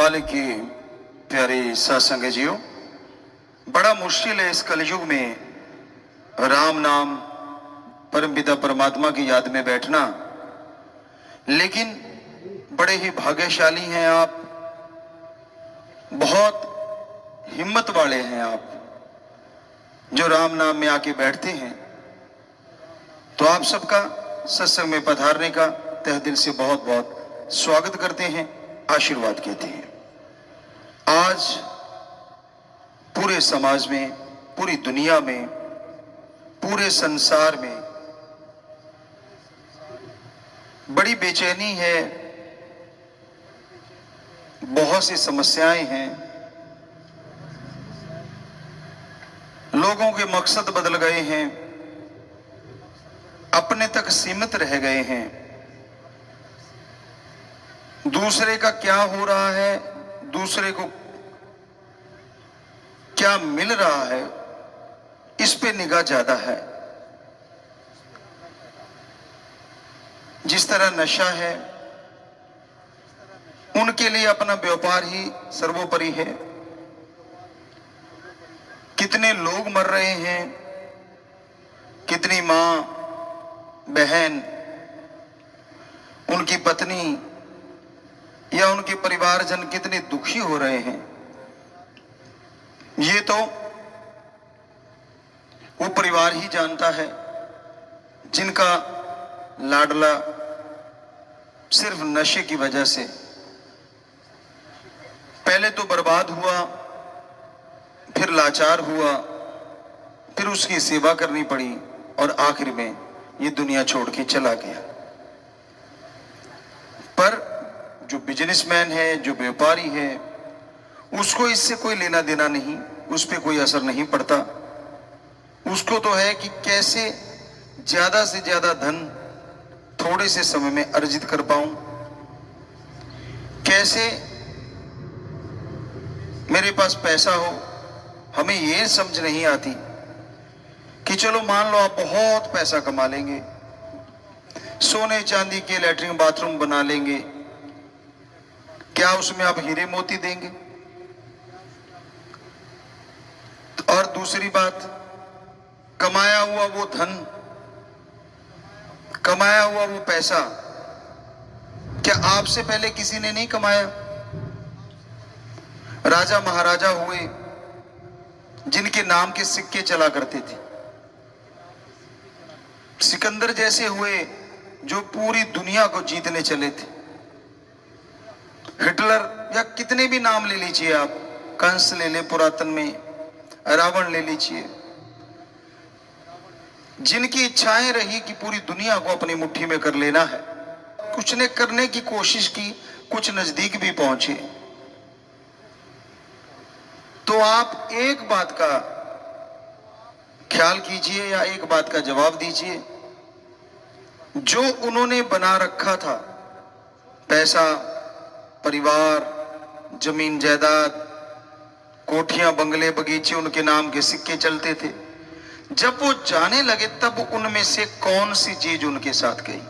मालिक की प्यारे सत्संग जियो, बड़ा मुश्किल है इस कलयुग में राम नाम परमपिता परमात्मा की याद में बैठना, लेकिन बड़े ही भाग्यशाली हैं आप, बहुत हिम्मत वाले हैं आप जो राम नाम में आके बैठते हैं। तो आप सबका सत्संग में पधारने का तहे दिल से बहुत बहुत स्वागत करते हैं, आशीर्वाद कहते हैं। आज पूरे समाज में, पूरी दुनिया में, पूरे संसार में बड़ी बेचैनी है, बहुत सी समस्याएं हैं, लोगों के मकसद बदल गए हैं, अपने तक सीमित रह गए हैं, दूसरे का क्या हो रहा है, दूसरे को क्या मिल रहा है, इस पे निगाह ज्यादा है। जिस तरह नशा है, उनके लिए अपना व्यापार ही सर्वोपरि है। कितने लोग मर रहे हैं, कितनी मां बहन, उनकी पत्नी या उनके परिवारजन कितने दुखी हो रहे हैं, ये तो वो परिवार ही जानता है जिनका लाडला सिर्फ नशे की वजह से पहले तो बर्बाद हुआ, फिर लाचार हुआ, फिर उसकी सेवा करनी पड़ी और आखिर में ये दुनिया छोड़ के चला गया। पर जो बिजनेसमैन है, जो व्यापारी है, उसको इससे कोई लेना देना नहीं, उस पर कोई असर नहीं पड़ता। उसको तो है कि कैसे ज्यादा से ज्यादा धन थोड़े से समय में अर्जित कर पाऊं, कैसे मेरे पास पैसा हो। हमें ये समझ नहीं आती कि चलो मान लो आप बहुत पैसा कमा लेंगे, सोने चांदी के लैट्रिन बाथरूम बना लेंगे, क्या उसमें आप हीरे मोती देंगे? और दूसरी बात, कमाया हुआ वो धन, कमाया हुआ वो पैसा क्या आपसे पहले किसी ने नहीं कमाया? राजा महाराजा हुए जिनके नाम के सिक्के चला करते थे, सिकंदर जैसे हुए जो पूरी दुनिया को जीतने चले थे, हिटलर या कितने भी नाम ले लीजिए आप, कंस ले ले, पुरातन में रावण ले लीजिए, जिनकी इच्छाएं रही कि पूरी दुनिया को अपनी मुट्ठी में कर लेना है, कुछ ने करने की कोशिश की, कुछ नजदीक भी पहुंचे। तो आप एक बात का ख्याल कीजिए या एक बात का जवाब दीजिए, जो उन्होंने बना रखा था, पैसा, परिवार, जमीन जायदाद, कोठियां, बंगले, बगीचे, उनके नाम के सिक्के चलते थे, जब वो जाने लगे तब उनमें से कौन सी चीज उनके साथ गई?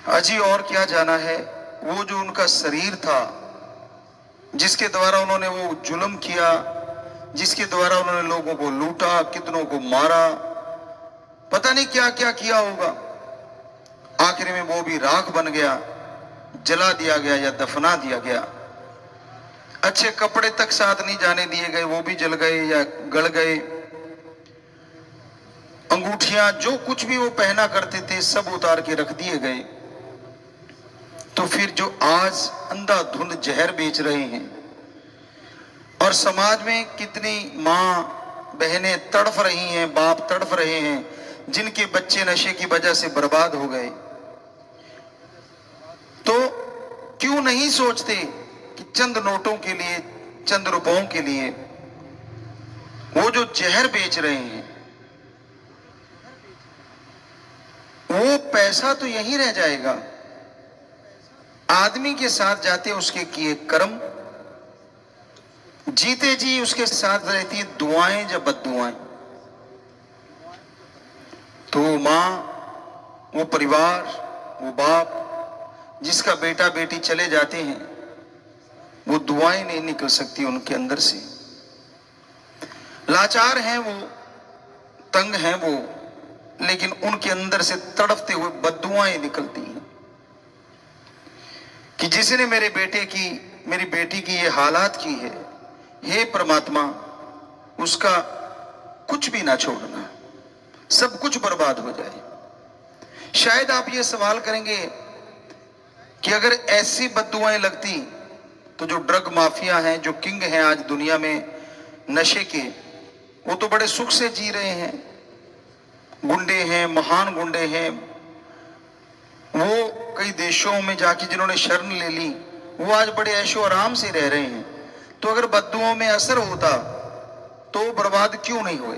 अजी और क्या जाना है, वो जो उनका शरीर था, जिसके द्वारा उन्होंने वो जुल्म किया, जिसके द्वारा उन्होंने लोगों को लूटा, कितनों को मारा, पता नहीं क्या क्या किया होगा, आखिर में वो भी राख बन गया, जला दिया गया या दफना दिया गया। अच्छे कपड़े तक साथ नहीं जाने दिए गए, वो भी जल गए या गल गए। अंगूठियां, जो कुछ भी वो पहना करते थे, सब उतार के रख दिए गए। तो फिर जो आज अंधाधुंध जहर बेच रहे हैं, और समाज में कितनी मां बहनें तड़फ रही हैं, बाप तड़फ रहे हैं, जिनके बच्चे नशे की वजह से बर्बाद हो गए, तो क्यों नहीं सोचते कि चंद नोटों के लिए, चंद रुपयों के लिए वो जो जहर बेच रहे हैं, वो पैसा तो यहीं रह जाएगा, आदमी के साथ जाते उसके किए कर्म, जीते जी उसके साथ रहती है दुआएं या बद्दुआएं। तो वो मां, वो परिवार, वो बाप जिसका बेटा बेटी चले जाते हैं, वो दुआएं नहीं निकल सकती उनके अंदर से। लाचार हैं वो, तंग हैं वो, लेकिन उनके अंदर से तड़पते हुए बद्दुआएं निकलती हैं कि जिसने मेरे बेटे की, मेरी बेटी की ये हालात की है, हे परमात्मा उसका कुछ भी ना छोड़ना, सब कुछ बर्बाद हो जाए। शायद आप ये सवाल करेंगे कि अगर ऐसी बद्दुआएं लगती तो जो ड्रग माफिया हैं, जो किंग हैं आज दुनिया में नशे के, वो तो बड़े सुख से जी रहे हैं, गुंडे हैं, महान गुंडे हैं, वो कई देशों में जाके जिन्होंने शरण ले ली, वो आज बड़े ऐशो आराम से रह रहे हैं। तो अगर बद्दुआओं में असर होता तो बर्बाद क्यों नहीं हुए?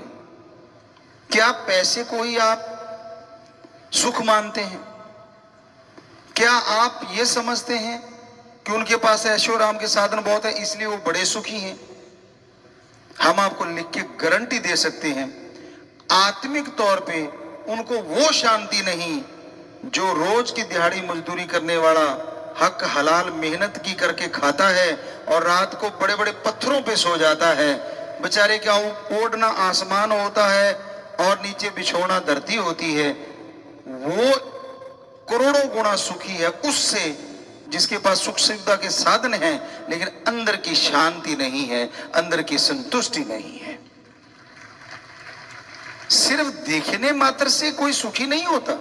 क्या पैसे को ही आप सुख मानते हैं? क्या आप ये समझते हैं कि उनके पास ऐशो आराम के साधन बहुत है इसलिए वो बड़े सुखी हैं? हम आपको लिख के गारंटी दे सकते हैं, आत्मिक तौर पे उनको वो शांति नहीं जो रोज की दिहाड़ी मजदूरी करने वाला हक हलाल मेहनत की करके खाता है और रात को बड़े बड़े पत्थरों पे सो जाता है। बेचारे क्या ओढ़ना आसमान होता है और नीचे बिछोना धरती होती है, वो करोड़ों गुना सुखी है उससे जिसके पास सुख सुविधा के साधन हैं लेकिन अंदर की शांति नहीं है, अंदर की संतुष्टि नहीं है। सिर्फ देखने मात्र से कोई सुखी नहीं होता।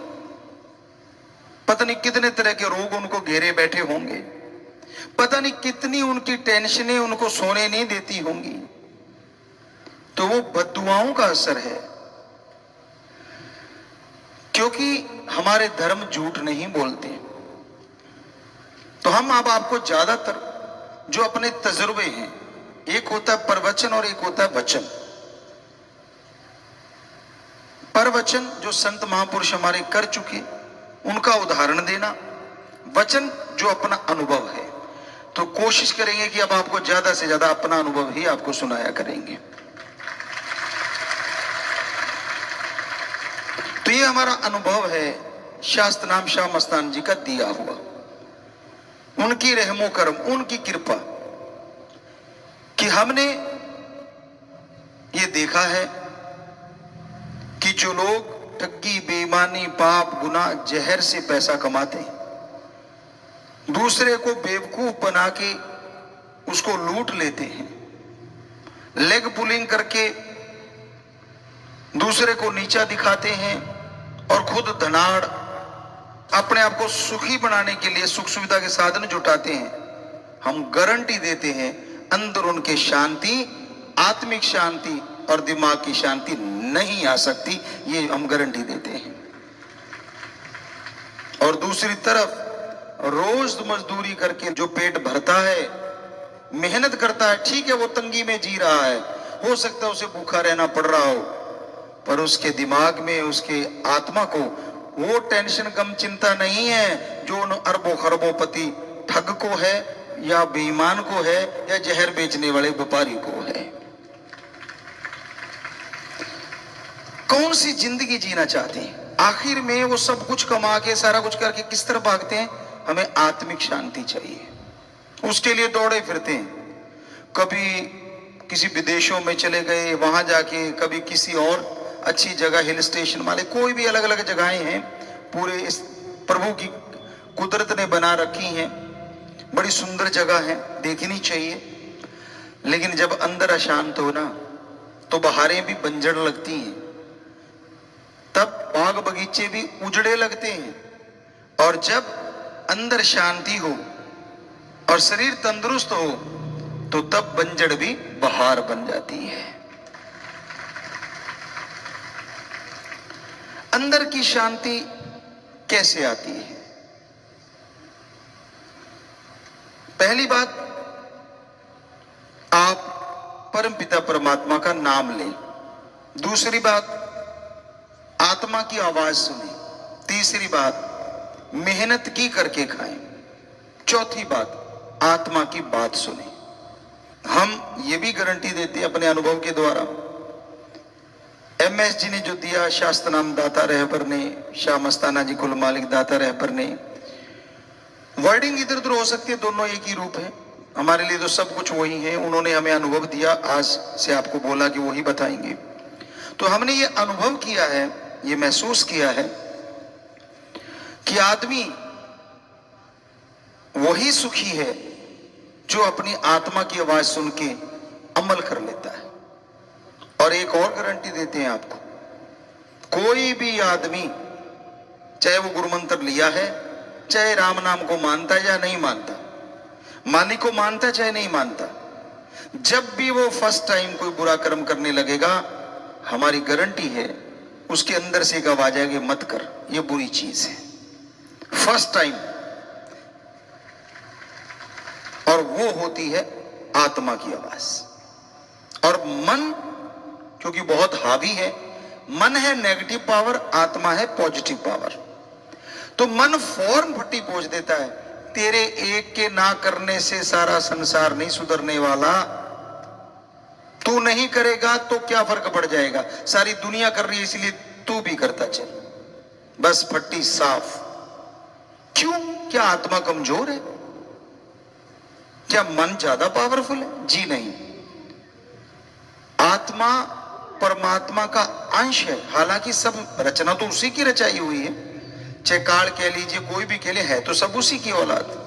पता नहीं कितने तरह के रोग उनको घेरे बैठे होंगे, पता नहीं कितनी उनकी टेंशनें उनको सोने नहीं देती होंगी। तो वो बद्दुआओं का असर है, क्योंकि हमारे धर्म झूठ नहीं बोलते। तो हम अब आपको ज्यादातर जो अपने तजुर्बे हैं, एक होता है प्रवचन और एक होता है वचन। प्रवचन जो संत महापुरुष हमारे कर चुके उनका उदाहरण देना, वचन जो अपना अनुभव है। तो कोशिश करेंगे कि अब आपको ज्यादा से ज्यादा अपना अनुभव ही आपको सुनाया करेंगे। तो ये हमारा अनुभव है शास्त्र नाम शाह मस्तान जी का दिया हुआ, उनकी रहमो करम, उनकी कृपा कि हमने ये देखा है कि जो लोग ठगी, बेईमानी, पाप, गुनाह, जहर से पैसा कमाते हैं, दूसरे को बेवकूफ बना के उसको लूट लेते हैं, लेग पुलिंग करके दूसरे को नीचा दिखाते हैं और खुद धनाढ़ अपने आप को सुखी बनाने के लिए सुख सुविधा के साधन जुटाते हैं, हम गारंटी देते हैं अंदर उनके शांति, आत्मिक शांति और दिमाग की शांति नहीं आ सकती, ये हम गारंटी देते हैं। और दूसरी तरफ रोज मजदूरी करके जो पेट भरता है, मेहनत करता है, ठीक है वो तंगी में जी रहा है, हो सकता है उसे भूखा रहना पड़ रहा हो, पर उसके दिमाग में, उसके आत्मा को वो टेंशन गम चिंता नहीं है जो उन अरबों खरबों पति ठग को है या बेईमान को है या जहर बेचने वाले व्यापारी को है। कौन सी जिंदगी जीना चाहते हैं? आखिर में वो सब कुछ कमा के सारा कुछ करके किस तरह भागते हैं? हमें आत्मिक शांति चाहिए, उसके लिए दौड़े फिरते हैं। कभी किसी विदेशों में चले गए, वहां जाके, कभी किसी और अच्छी जगह, हिल स्टेशन वाले, कोई भी अलग अलग जगहें हैं, पूरे इस प्रभु की कुदरत ने बना रखी हैं, बड़ी सुंदर जगह है, देखनी चाहिए। लेकिन जब अंदर अशांत हो ना तो बहारें भी बंजर लगती हैं, तब बाग बगीचे भी उजड़े लगते हैं, और जब अंदर शांति हो और शरीर तंदुरुस्त हो तो तब बंजड़ भी बहार बन जाती है। अंदर की शांति कैसे आती है? पहली बात, आप परमपिता परमात्मा का नाम लें। दूसरी बात, आत्मा की आवाज सुने। तीसरी बात, मेहनत की करके खाएं। चौथी बात, आत्मा की बात सुने। हम ये भी गारंटी देते हैं अपने अनुभव के द्वारा, MS जी ने जो दिया, शास्त्र नाम दाता रहबर ने, शाह मस्ताना जी कुल मालिक दाता रहबर ने, वर्डिंग इधर उधर हो सकती है, दोनों एक ही रूप है। हमारे लिए तो सब कुछ वही है। उन्होंने हमें अनुभव दिया, आज से आपको बोला कि वही बताएंगे। तो हमने ये अनुभव किया है, ये महसूस किया है कि आदमी वही सुखी है जो अपनी आत्मा की आवाज सुन के अमल कर लेता है। और एक और गारंटी देते हैं आपको, कोई भी आदमी चाहे वो गुरु मंत्र लिया है, चाहे राम नाम को मानता है या नहीं मानता, मालिक को मानता चाहे नहीं मानता, जब भी वो फर्स्ट टाइम कोई बुरा कर्म करने लगेगा, हमारी गारंटी है उसके अंदर से एक आवाज आएगी, मत कर, ये बुरी चीज है, फर्स्ट टाइम। और वो होती है आत्मा की आवाज। और मन क्योंकि बहुत हावी है, मन है नेगेटिव पावर, आत्मा है पॉजिटिव पावर। तो मन फौरन फट्टी पोंछ देता है, तेरे एक के ना करने से सारा संसार नहीं सुधरने वाला, तू नहीं करेगा तो क्या फर्क पड़ जाएगा, सारी दुनिया कर रही है इसलिए तू भी करता चल, बस फट्टी साफ। क्यों? क्या आत्मा कमजोर है? क्या मन ज्यादा पावरफुल है? जी नहीं। आत्मा परमात्मा का अंश है, हालांकि सब रचना तो उसी की रचाई हुई है, चाहे काल कह लीजिए, कोई भी कह ले, है तो सब उसी की औलाद।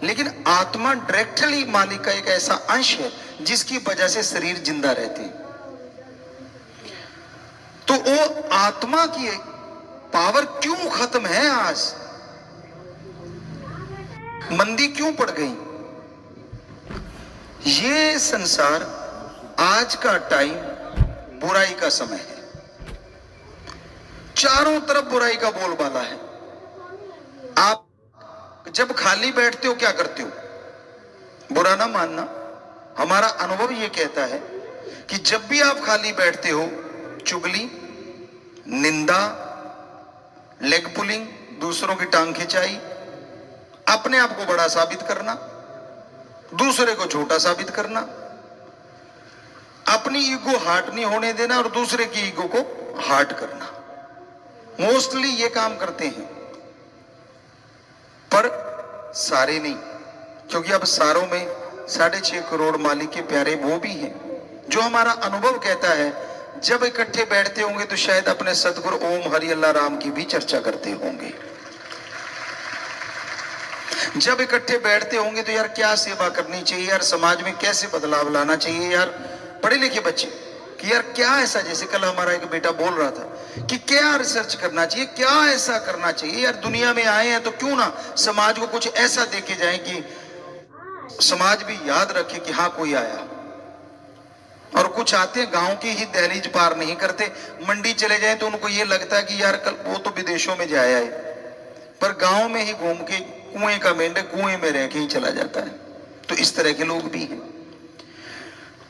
लेकिन आत्मा डायरेक्टली मालिक का एक ऐसा अंश है जिसकी वजह से शरीर जिंदा रहते हैं। तो वो आत्मा की पावर क्यों खत्म है? आज मंदी क्यों पड़ गई? ये संसार, आज का टाइम बुराई का समय है, चारों तरफ बुराई का बोलबाला है। आप जब खाली बैठते हो क्या करते हो? बुरा ना मानना, हमारा अनुभव यह कहता है कि जब भी आप खाली बैठते हो, चुगली, निंदा, लेग पुलिंग, दूसरों की टांग खिंचाई, अपने आप को बड़ा साबित करना, दूसरे को छोटा साबित करना, अपनी ईगो हार्ट नहीं होने देना और दूसरे की ईगो को हार्ट करना, मोस्टली ये काम करते हैं। पर सारे नहीं, क्योंकि अब सारों में 6.5 करोड़ मालिक के प्यारे वो भी हैं जो हमारा अनुभव कहता है जब इकट्ठे बैठते होंगे तो शायद अपने सतगुरु ओम हरि अल्लाह राम की भी चर्चा करते होंगे। जब इकट्ठे बैठते होंगे तो यार क्या सेवा करनी चाहिए, यार समाज में कैसे बदलाव लाना चाहिए, यार पढ़े लिखे बच्चे कि यार क्या ऐसा, जैसे कल हमारा एक बेटा बोल रहा था कि क्या रिसर्च करना चाहिए, क्या ऐसा करना चाहिए, यार दुनिया में आए हैं तो क्यों ना समाज को कुछ ऐसा देके जाए कि समाज भी याद रखे कि हाँ कोई आया। और कुछ आते हैं गांव की ही दहलीज पार नहीं करते, मंडी चले जाए तो उनको ये लगता है कि यार कल वो तो विदेशों में जाया है, पर गांव में ही घूम के कुएं का मेंढे कुएं में रह के ही चला जाता है। तो इस तरह के लोग भी हैं।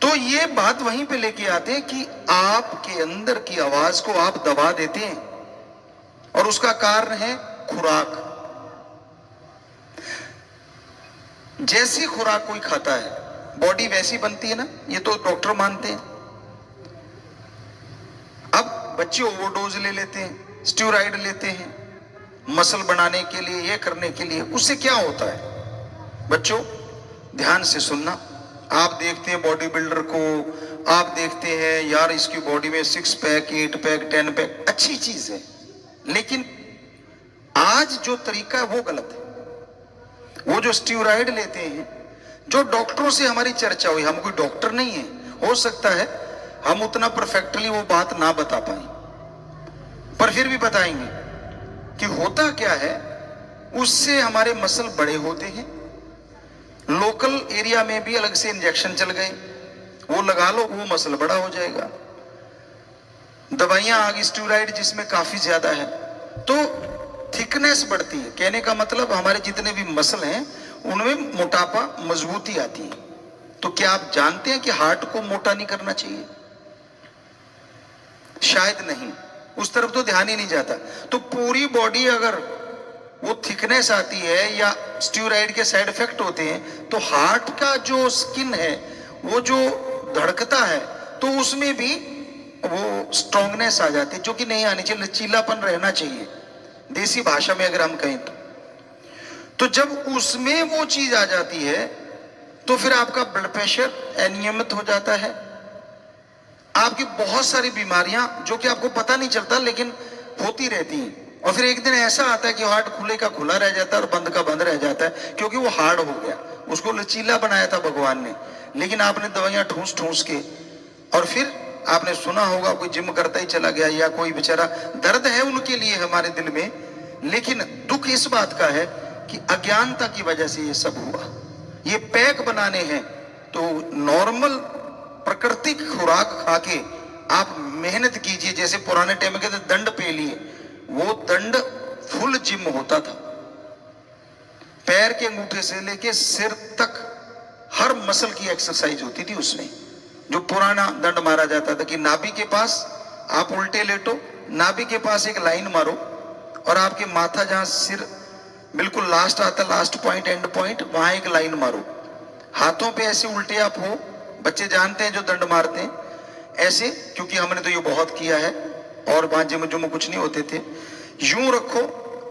तो ये बात वहीं पे लेके आते हैं कि आपके अंदर की आवाज को आप दबा देते हैं और उसका कारण है खुराक। जैसी खुराक कोई खाता है बॉडी वैसी बनती है ना, ये तो डॉक्टर मानते हैं। अब बच्चे ओवरडोज ले लेते हैं, स्टेरॉइड लेते हैं मसल बनाने के लिए, ये करने के लिए, उससे क्या होता है? बच्चों ध्यान से सुनना, आप देखते हैं बॉडी बिल्डर को, आप देखते हैं यार इसकी बॉडी में 6 पैक 8 पैक 10 पैक, अच्छी चीज है, लेकिन आज जो तरीका है वो गलत है। वो जो स्टेरॉइड लेते हैं, जो डॉक्टरों से हमारी चर्चा हुई, हम कोई डॉक्टर नहीं है, हो सकता है हम उतना परफेक्टली वो बात ना बता पाए, पर फिर भी बताएंगे कि होता क्या है। उससे हमारे मसल बड़े होते हैं, लोकल एरिया में भी अलग से इंजेक्शन चल गए, वो लगा लो वो मसल बड़ा हो जाएगा। दवाइयां आ गई स्टेरॉइड जिसमें काफी ज्यादा है, तो थिकनेस बढ़ती है। कहने का मतलब हमारे जितने भी मसल हैं उनमें मोटापा, मजबूती आती है। तो क्या आप जानते हैं कि हार्ट को मोटा नहीं करना चाहिए? शायद नहीं, उस तरफ तो ध्यान ही नहीं जाता। तो पूरी बॉडी अगर वो थिकनेस आती है या स्टेरॉइड के साइड इफेक्ट होते हैं, तो हार्ट का जो स्किन है, वो जो धड़कता है, तो उसमें भी वो स्ट्रांगनेस आ जाती है, जो कि नहीं आनी चाहिए, लचीलापन रहना चाहिए, देसी भाषा में अगर हम कहें तो जब उसमें वो चीज आ जाती है तो फिर आपका ब्लड प्रेशर अनियमित हो जाता है, आपकी बहुत सारी बीमारियां जो कि आपको पता नहीं चलता लेकिन होती रहती हैं। और फिर एक दिन ऐसा आता है कि हार्ट खुले का खुला रह जाता है और बंद का बंद रह जाता है, क्योंकि वो हार्ड हो गया। उसको लचीला बनाया था भगवान ने, लेकिन आपने दवाइयां ठूस ठूस के, और फिर आपने सुना होगा कोई जिम करता ही चला गया, या कोई बेचारा, दर्द है उनके लिए हमारे दिल में, लेकिन दुख इस बात का है कि अज्ञानता की वजह से ये सब हुआ। ये पैक बनाने हैं, तो नॉर्मल प्राकृतिक खुराक खा के आप मेहनत कीजिए। जैसे पुराने टाइम में कहते दंड पे लिए, वो दंड फुल जिम होता था। पैर के अंगूठे से लेके सिर तक हर मसल की एक्सरसाइज होती थी उसमें। जो पुराना दंड मारा जाता था कि नाभि के पास आप उल्टे लेटो, नाभि के पास एक लाइन मारो, और आपके माथा जहां सिर बिल्कुल लास्ट आता, लास्ट पॉइंट, एंड पॉइंट, वहां एक लाइन मारो। हाथों पे ऐसे उल्टे आप हो, बच्चे जानते हैं जो दंड मारते हैं ऐसे, क्योंकि हमने तो ये बहुत किया है, और वहां जिम जुम कुछ नहीं होते थे। यूं रखो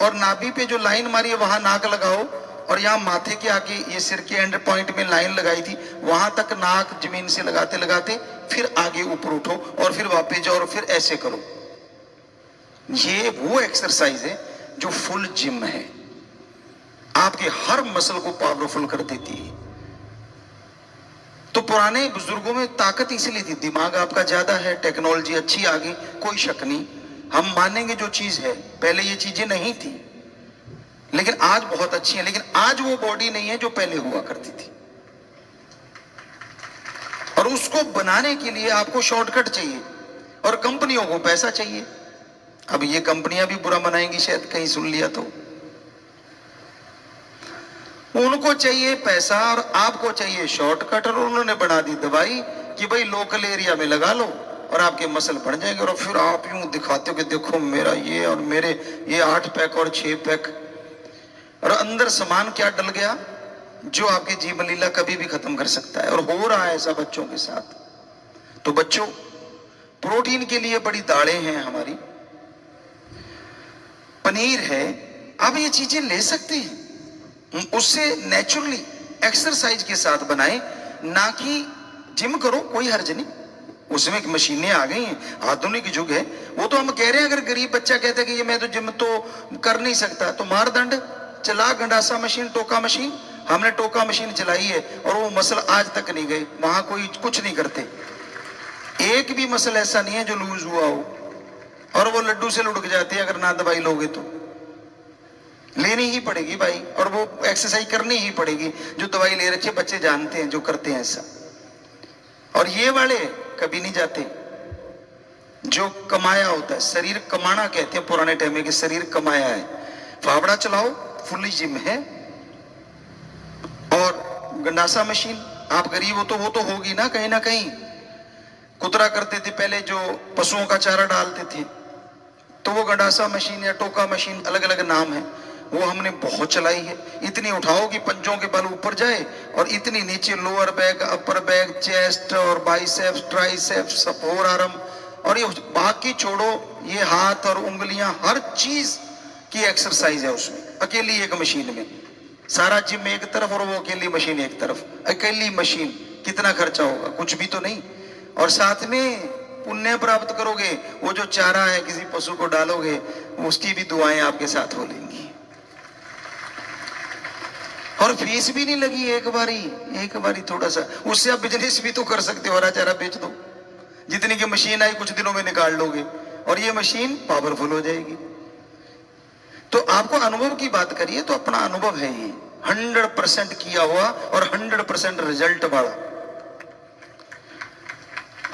और नाभि पे जो लाइन मारी है वहां नाक लगाओ, और यहाँ माथे के आगे ये सिर के एंड पॉइंट में लाइन लगाई थी, वहां तक नाक जमीन से लगाते लगाते फिर आगे ऊपर उठो, और फिर वापस जाओ, और फिर ऐसे करो। ये वो एक्सरसाइज है जो फुल जिम है, आपके हर मसल को पावरफुल कर देती है। तो पुराने बुजुर्गों में ताकत इसलिए थी, दिमाग आपका ज्यादा है, टेक्नोलॉजी अच्छी आ गई, कोई शक नहीं, हम मानेंगे जो चीज है। पहले ये चीजें नहीं थी, लेकिन आज बहुत अच्छी है, लेकिन आज वो बॉडी नहीं है जो पहले हुआ करती थी। और उसको बनाने के लिए आपको शॉर्टकट चाहिए, और कंपनियों को पैसा चाहिए। अब ये कंपनियां भी बुरा मनाएंगी शायद, कहीं सुन लिया तो। उनको चाहिए पैसा और आपको चाहिए शॉर्टकट, और उन्होंने बना दी दवाई कि भाई लोकल एरिया में लगा लो और आपके मसल बढ़ जाएंगे। और फिर आप यूं दिखाते हो कि देखो मेरा ये, और मेरे ये 8 पैक और 6 पैक, और अंदर सामान क्या डल गया जो आपकी जीवन लीला कभी भी खत्म कर सकता है। और हो रहा है ऐसा बच्चों के साथ। तो बच्चों, प्रोटीन के लिए बड़ी दालें हैं हमारी, पनीर है, आप ये चीजें ले सकते हैं, उससे नेचुरली एक्सरसाइज के साथ बनाएं, ना कि जिम करो, कोई हर्ज नहीं। उसमें मशीनें आ गई हैं, आधुनिक युग है। वो तो हम कह रहे हैं, अगर गरीब बच्चा कहता है कि ये मैं तो जिम तो कर नहीं सकता, तो मारदंड चला, गंडासा मशीन, टोका मशीन। हमने टोका मशीन चलाई है और वो मसल आज तक नहीं गए, वहां कोई कुछ नहीं करते। एक भी मसल ऐसा नहीं है जो लूज हुआ हो, और वो लड्डू से लुढ़क जाती है अगर ना दवाई लोगे तो। लेनी ही पड़ेगी भाई, और वो एक्सरसाइज करनी ही पड़ेगी। जो दवाई ले रखे बच्चे जानते हैं, जो करते हैं ऐसा। और ये वाले कभी नहीं जाते, जो कमाया होता है। शरीर कमाना कहते हैं पुराने टाइम में, कि शरीर कमाया है। फावड़ा चलाओ, फुल्ली जिम है। और गंडासा मशीन, आप गरीब हो तो वो तो होगी ना कहीं। कुतरा करते थे पहले, जो पशुओं का चारा डालते थे, तो वो गंडासा मशीन या टोका मशीन, अलग अलग नाम है, वो हमने बहुत चलाई है। इतनी उठाओ कि पंजों के बल ऊपर जाए, और इतनी नीचे lower back, upper back, chest और बाइसेप्स, ट्राइसेप्स, फोर आर्म, और ये बाकी छोड़ो, ये हाथ और उंगलियां, हर चीज की एक्सरसाइज है उसमें, अकेली एक मशीन में। सारा जिम एक तरफ और वो अकेली मशीन एक तरफ। अकेली मशीन, कितना खर्चा होगा? कुछ भी तो नहीं। और साथ में पुण्य प्राप्त करोगे, वो जो चारा है किसी पशु को डालोगे, उसकी भी दुआएं आपके साथ हो लेंगी। और फीस भी नहीं लगी, एक बारी थोड़ा सा, उससे आप बिजनेस भी तो कर सकते हो, हरा चारा बेच दो। जितनी की मशीन आई कुछ दिनों में निकाल लोगे, और ये मशीन पावरफुल हो जाएगी। तो आपको अनुभव की बात करिए तो अपना अनुभव है ये 100% किया हुआ और 100% रिजल्ट वाला।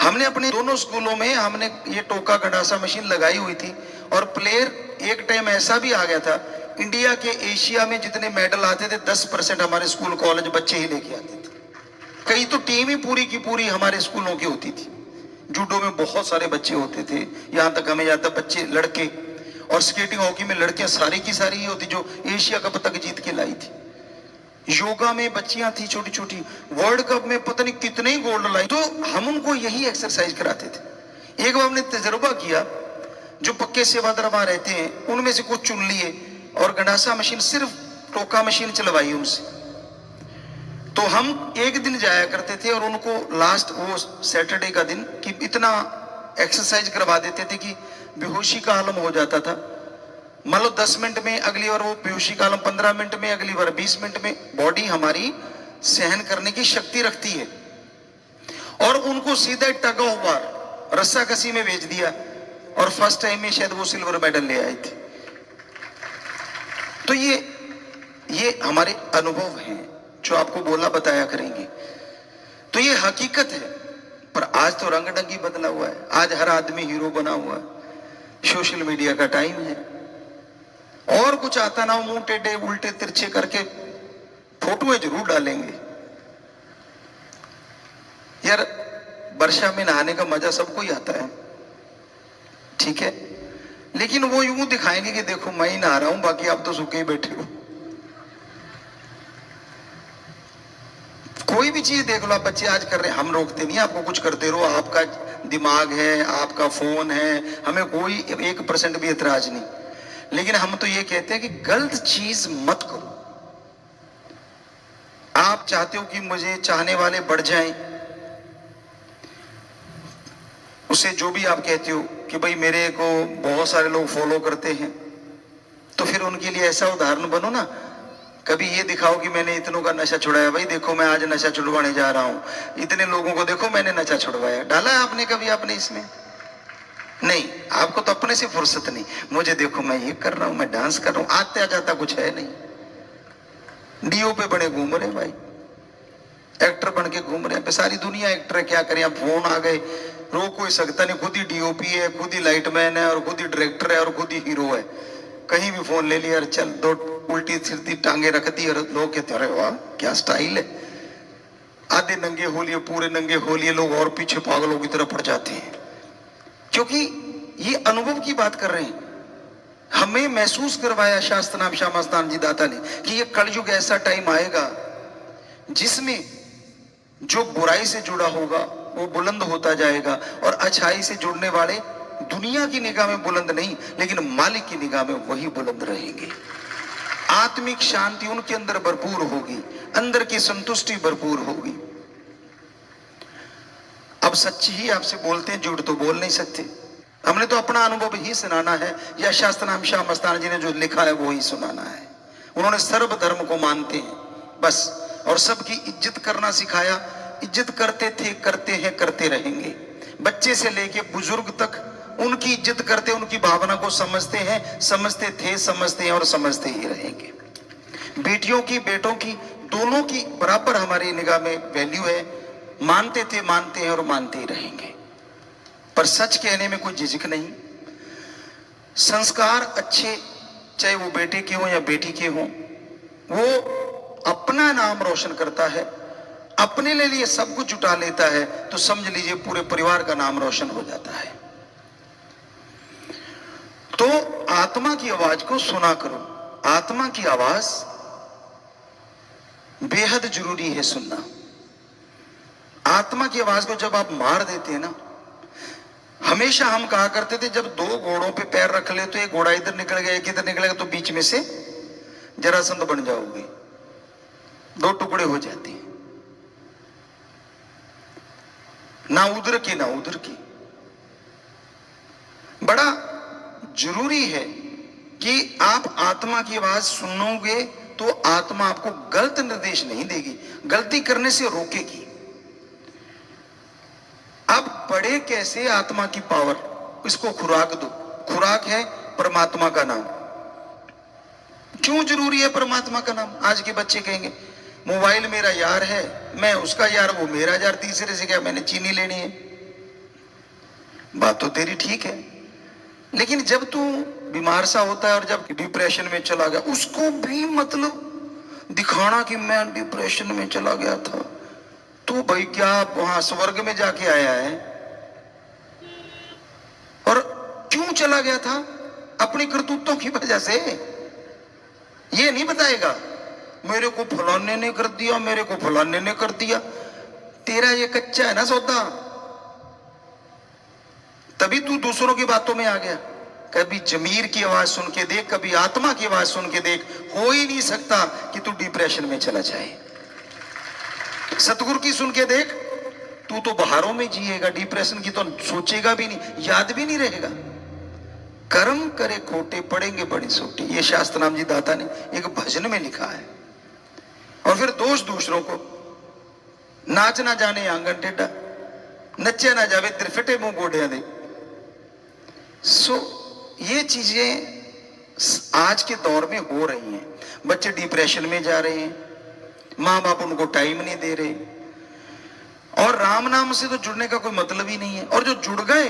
हमने अपने दोनों स्कूलों में हमने ये टोका गंडासा मशीन लगाई हुई थी। और प्लेयर, एक टाइम ऐसा भी आ गया था, इंडिया के एशिया में जितने मेडल आते थे 10% हमारे स्कूल कॉलेज बच्चे ही लेके आते थे। कई तो टीम ही पूरी की पूरी हमारे स्कूलों की होती थी। जूडो में बहुत सारे बच्चे होते थे, यहां तक हमें जाता बच्चे लड़के। और स्केटिंग हॉकी में लड़कियां सारी की सारी ही होती, जो एशिया का पदक जीत के लाई थी। योगा में बच्चियां थी छोटी छोटी, वर्ल्ड कप में पता नहीं कितने ही गोल्ड लाई। तो हम उनको यही एक्सरसाइज कराते थे। एक बार हमने तजुर्बा किया, जो पक्के सेवादार रहते हैं उनमें से कुछ चुन लिए, और गंडासा मशीन सिर्फ टोका मशीन चलवाई उनसे। तो हम एक दिन जाया करते थे और उनको लास्ट वो सैटरडे का दिन कि इतना एक्सरसाइज करवा देते थे कि बेहोशी का आलम हो जाता था। मान लो 10 मिनट में, अगली बार वो बेहोशी का आलम 15 मिनट में, अगली बार 20 मिनट में। बॉडी हमारी सहन करने की शक्ति रखती है। और उनको सीधा टग ऑफ वार, रस्साकसी में भेज दिया और फर्स्ट टाइम में शायद वो सिल्वर मेडल ले आए थे। तो ये हमारे अनुभव हैं जो आपको बोला बताया करेंगे। तो ये हकीकत है। पर आज तो रंग ढंगी बदला हुआ है, आज हर आदमी हीरो बना हुआ है। सोशल मीडिया का टाइम है, और कुछ आता ना हो मुंह टेढ़े उल्टे तिरछे करके फोटोएं जरूर डालेंगे। यार वर्षा में नहाने का मजा सबको ही आता है, ठीक है, लेकिन वो यूं दिखाएंगे कि देखो मैं ही नहा रहा हूं, बाकी आप तो सूखे ही बैठे हो। कोई भी चीज देख लो आप, बच्चे आज कर रहे हैं, हम रोकते नहीं, आपको कुछ करते रहो, आपका दिमाग है, आपका फोन है, हमें कोई 1% भी एतराज नहीं। लेकिन हम तो ये कहते हैं कि गलत चीज मत करो। आप चाहते हो कि मुझे चाहने वाले बढ़ जाएं, उसे जो भी आप कहते हो कि भाई मेरे को बहुत सारे लोग फॉलो करते हैं, तो फिर उनके लिए ऐसा उदाहरण बनो ना। कभी ये दिखाओ कि मैंने इतनों का नशा छुड़ाया, भाई देखो मैं आज नशा छुड़वाने जा रहा हूं, इतने लोगों को देखो मैंने नशा छुड़वाया। डाला है आपने कभी आपने इसमें? नहीं, आपको तो अपने से फुर्सत नहीं। मुझे देखो मैं ये कर रहा हूं, मैं डांस कर रहा हूं, आते जाता कुछ है नहीं। डीओ पे बड़े घूम रहे भाई, एक्टर बन के घूम रहे हैं। सारी दुनिया एक्टर है, क्या करें, अब फोन आ गए, रोक कोई सकता नहीं। खुद ही डीओपी है, खुद ही लाइटमैन है, और खुद ही डायरेक्टर है, और खुद ही हीरो है। कहीं भी फोन ले लिया, चल दो उल्टी सीधी टांगे रख दी, और लोग कहते अरे वाह क्या स्टाइल है। आधे नंगे हो लिए, पूरे नंगे हो लिए लोग, और पीछे पागलों की तरह पड़ जाते हैं। क्योंकि ये अनुभव की बात कर रहे हैं। हमें महसूस करवाया शास्त्र नाम श्याम मस्तान जी दाता ने कि ये कलयुग ऐसा टाइम आएगा जिसमें जो बुराई से जुड़ा होगा वो बुलंद होता जाएगा, और अच्छाई से जुड़ने वाले दुनिया की निगाह में बुलंद नहीं, लेकिन मालिक की निगाह में वही बुलंद रहेंगे। आत्मिक शांति उनके अंदर भरपूर होगी, अंदर की संतुष्टि भरपूर होगी। अब सच्ची ही आपसे बोलते हैं, झूठ तो बोल नहीं सकते। हमने तो अपना अनुभव ही सुनाना है, या शास्त्र नाम श्याम मस्तान जी ने जो लिखा है वो ही सुनाना है। उन्होंने सर्व धर्म को मानते हैं बस, और सबकी इज्जत करना सिखाया। इज्जत करते थे, करते हैं, करते रहेंगे। बच्चे से लेके बुजुर्ग तक उनकी इज्जत करते, उनकी भावना को समझते हैं, समझते थे, समझते हैं और समझते ही रहेंगे। बेटियों की, बेटों की, दोनों की बराबर हमारी निगाह में वैल्यू है। मानते थे, मानते हैं और मानते ही रहेंगे। पर सच कहने में कोई झिझक नहीं। संस्कार अच्छे, चाहे वो बेटे के हों या बेटी के हों, वो अपना नाम रोशन करता है, अपने लिए सब कुछ जुटा लेता है, तो समझ लीजिए पूरे परिवार का नाम रोशन हो जाता है। तो आत्मा की आवाज को सुना करो। आत्मा की आवाज बेहद जरूरी है सुनना। आत्मा की आवाज को जब आप मार देते हैं ना, हमेशा हम कहा करते थे जब दो घोड़ों पे पैर रख ले तो एक घोड़ा इधर निकल गया, एक इधर निकलेगा, तो बीच में से जरासंध बन जाओगे, दो टुकड़े हो जाते हैं, ना उधर की ना उधर की। बड़ा जरूरी है कि आप आत्मा की आवाज सुनोगे तो आत्मा आपको गलत निर्देश नहीं देगी, गलती करने से रोकेगी। अब बढ़े कैसे आत्मा की पावर, इसको खुराक दो। खुराक है परमात्मा का नाम। क्यों जरूरी है परमात्मा का नाम? आज के बच्चे कहेंगे मोबाइल मेरा यार है, मैं उसका यार, वो मेरा यार, तीसरे से क्या मैंने चीनी लेनी है। बात तो तेरी ठीक है, लेकिन जब तू बीमार सा होता है और जब डिप्रेशन में चला गया, उसको भी मतलब दिखाना कि मैं डिप्रेशन में चला गया था, तो भाई क्या वहां स्वर्ग में जाके आया है? और क्यों चला गया था? अपनी करतूतों की वजह से। ये नहीं बताएगा मेरे को फलाने ने कर दिया, मेरे को फलाने ने कर दिया। तेरा ये कच्चा है ना सौदा, तभी तू दूसरों की बातों में आ गया। कभी जमीर की आवाज सुन के देख, कभी आत्मा की आवाज सुन के देख। हो ही नहीं सकता कि तू डिप्रेशन में चला जाए। सतगुरु की सुन के देख, तू तो बहारों में जिएगा, डिप्रेशन की तो सोचेगा भी नहीं, याद भी नहीं रहेगा। कर्म करे खोटे पड़ेंगे बड़ी सोटी, ये शास्त्र नाम जी दाता ने एक भजन में लिखा है। और फिर दोष दूसरों को, नाच ना जाने आंगन टेढ़ा, नचे ना जावे त्रिफटे मुंह गोडिया दे। सो ये चीजें आज के दौर में हो रही हैं। बच्चे डिप्रेशन में जा रहे हैं, माँ बाप उनको टाइम नहीं दे रहे, और राम नाम से तो जुड़ने का कोई मतलब ही नहीं है। और जो जुड़ गए,